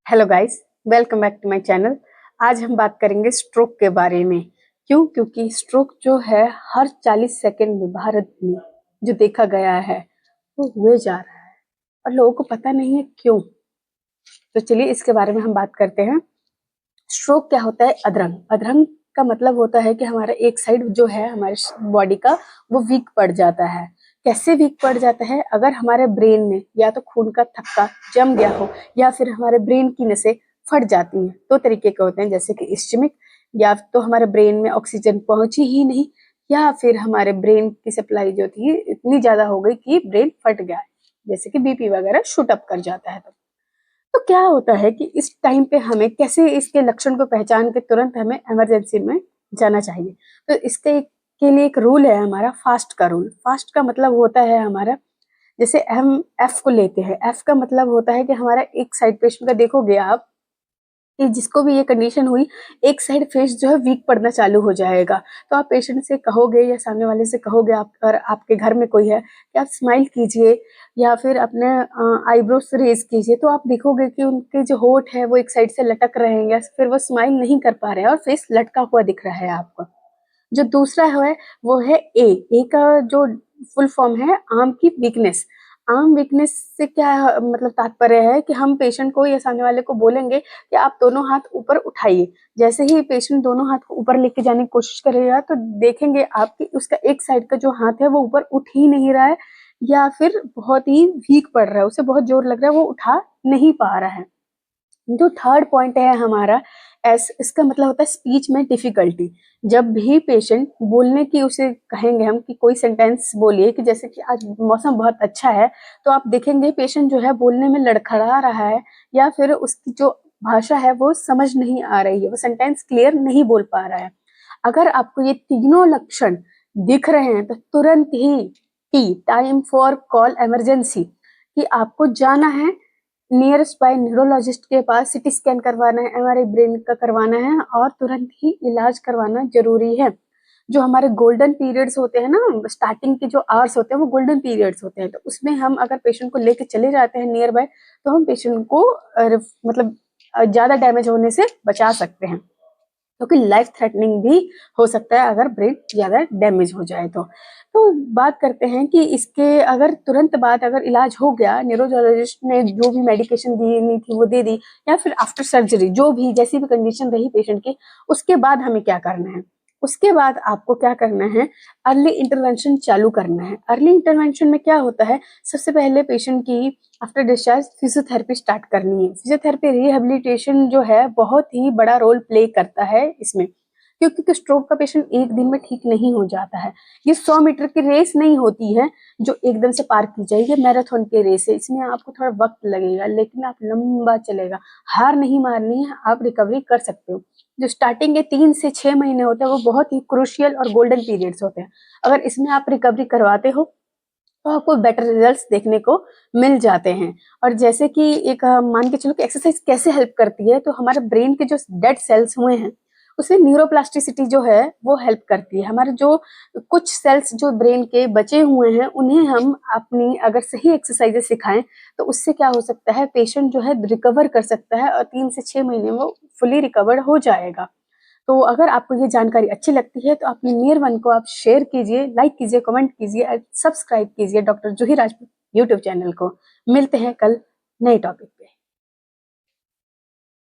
Hello guys, welcome back to my channel. आज हम बात करेंगे स्ट्रोक के बारे में। क्यों? क्योंकि स्ट्रोक जो है हर 40 सेकंड में भारत में जो देखा गया है वो हुए जा रहा है और लोगों को पता नहीं है क्यों। तो चलिए इसके बारे में हम बात करते हैं। स्ट्रोक क्या होता है? अधरंग। अधरंग का मतलब होता है कि हमारा एक साइड जो है हमारे बॉडी का वो वीक पड़ जाता है। कैसे वीक पड़ जाता है? अगर हमारे ब्रेन में या तो खून का थक्का जम गया हो या फिर हमारे ब्रेन की नसें फट जाती हैं। दो तरीके के होते हैं, जैसे कि इस्चेमिक, या तो हमारे ब्रेन में ऑक्सीजन पहुंची ही नहीं, या फिर हमारे ब्रेन की सप्लाई जो थी इतनी ज्यादा हो गई कि ब्रेन फट गया, जैसे कि बीपी वगैरह शूट अप कर जाता है। तो क्या होता है कि इस टाइम पे हमें कैसे इसके लक्षण को पहचान के तुरंत हमें इमरजेंसी में जाना चाहिए। तो इसके के लिए एक रूल है हमारा, फास्ट का रूल। फास्ट का मतलब होता है हमारा, जैसे हम एफ को लेते हैं, एफ का मतलब होता है कि हमारा एक साइड पेशेंट का देखोगे आप कि जिसको भी ये कंडीशन हुई, एक साइड फेस जो है वीक पड़ना चालू हो जाएगा। तो आप पेशेंट से कहोगे या सामने वाले से कहोगे, आप अगर आपके घर में कोई है, कि आप स्माइल कीजिए या फिर अपने आईब्रोज रेज कीजिए, तो आप देखोगे कि उनके जो होठ है वो एक साइड से लटक रहे हैं या फिर वो स्माइल नहीं कर पा रहे हैं और फेस लटका हुआ दिख रहा है आपको। जो दूसरा है वो है ए। ए का जो फुल फॉर्म है आर्म की वीकनेस। आर्म वीकनेस से क्या मतलब तात्पर्य है कि हम पेशेंट को या सामने वाले को बोलेंगे कि आप दोनों हाथ ऊपर उठाइए। जैसे ही पेशेंट दोनों हाथ को ऊपर लेके जाने की कोशिश करेगा तो देखेंगे आप कि उसका एक साइड का जो हाथ है वो ऊपर उठ ही नहीं रहा है या फिर बहुत ही वीक पड़ रहा है, उसे बहुत जोर लग रहा है, वो उठा नहीं पा रहा है। जो थर्ड पॉइंट है हमारा एस, इसका मतलब होता है स्पीच में डिफिकल्टी। जब भी पेशेंट बोलने की उसे कहेंगे हम कि कोई सेंटेंस बोलिए, कि जैसे कि आज मौसम बहुत अच्छा है, तो आप देखेंगे पेशेंट जो है बोलने में लड़खड़ा रहा है या फिर उसकी जो भाषा है वो समझ नहीं आ रही है, वो सेंटेंस क्लियर नहीं बोल पा रहा है। अगर आपको ये तीनों लक्षण दिख रहे हैं तो तुरंत ही टी टाइम फॉर कॉल इमरजेंसी, कि आपको जाना है नियरेस्ट बाय न्यूरोलॉजिस्ट के पास, सिटी स्कैन करवाना है, एमआरआई ब्रेन का करवाना है और तुरंत ही इलाज करवाना जरूरी है। जो हमारे गोल्डन पीरियड्स होते हैं ना, स्टार्टिंग के जो आवर्स होते हैं वो गोल्डन पीरियड्स होते हैं, तो उसमें हम अगर पेशेंट को लेके चले जाते हैं नियर बाय, तो हम पेशेंट को मतलब ज्यादा डैमेज होने से बचा सकते हैं, क्योंकि लाइफ थ्रेटनिंग भी हो सकता है अगर ब्रेन ज्यादा डैमेज हो जाए तो बात करते हैं कि इसके अगर तुरंत बाद अगर इलाज हो गया, न्यूरोलॉजिस्ट ने जो भी मेडिकेशन दी थी वो दे दी, या फिर आफ्टर सर्जरी जो भी जैसी भी कंडीशन रही पेशेंट की, उसके बाद हमें क्या करना है? उसके बाद आपको क्या करना है? अर्ली इंटरवेंशन चालू करना है। अर्ली इंटरवेंशन में क्या होता है? सबसे पहले पेशेंट की आफ्टर डिस्चार्ज फिजियोथेरेपी स्टार्ट करनी है। फिजियोथेरेपी रिहेबिलिटेशन जो है बहुत ही बड़ा रोल प्ले करता है इसमें, क्योंकि स्ट्रोक का पेशेंट एक दिन में ठीक नहीं हो जाता है। ये 100 मीटर की रेस नहीं होती है जो एकदम से पार की जाए, ये मैराथन की रेस है, इसमें आपको थोड़ा वक्त लगेगा लेकिन आप लंबा चलेगा। हार नहीं मारनी है, आप रिकवरी कर सकते हो। जो स्टार्टिंग के 3 से 6 महीने होते हैं वो बहुत ही क्रूशियल और गोल्डन पीरियड्स होते हैं। अगर इसमें आप रिकवरी करवाते हो तो आपको बेटर रिजल्ट्स देखने को मिल जाते हैं। और जैसे कि एक मान के चलो कि एक्सरसाइज कैसे हेल्प करती है, तो हमारे ब्रेन के जो डेड सेल्स हुए हैं उसमें न्यूरोप्लास्टिसिटी जो है वो हेल्प करती है। हमारे जो कुछ सेल्स जो ब्रेन के बचे हुए हैं उन्हें हम अपनी अगर सही एक्सरसाइजेस सिखाएं तो उससे क्या हो सकता है, पेशेंट जो है रिकवर कर सकता है और 3 से 6 महीने में वो फुली रिकवर्ड हो जाएगा। तो अगर आपको ये जानकारी अच्छी लगती है तो अपने नियर वन को आप शेयर कीजिए, लाइक कीजिए, कमेंट कीजिए और सब्सक्राइब कीजिए डॉक्टर जूही राजपूत यूट्यूब चैनल को। मिलते हैं कल नए टॉपिक।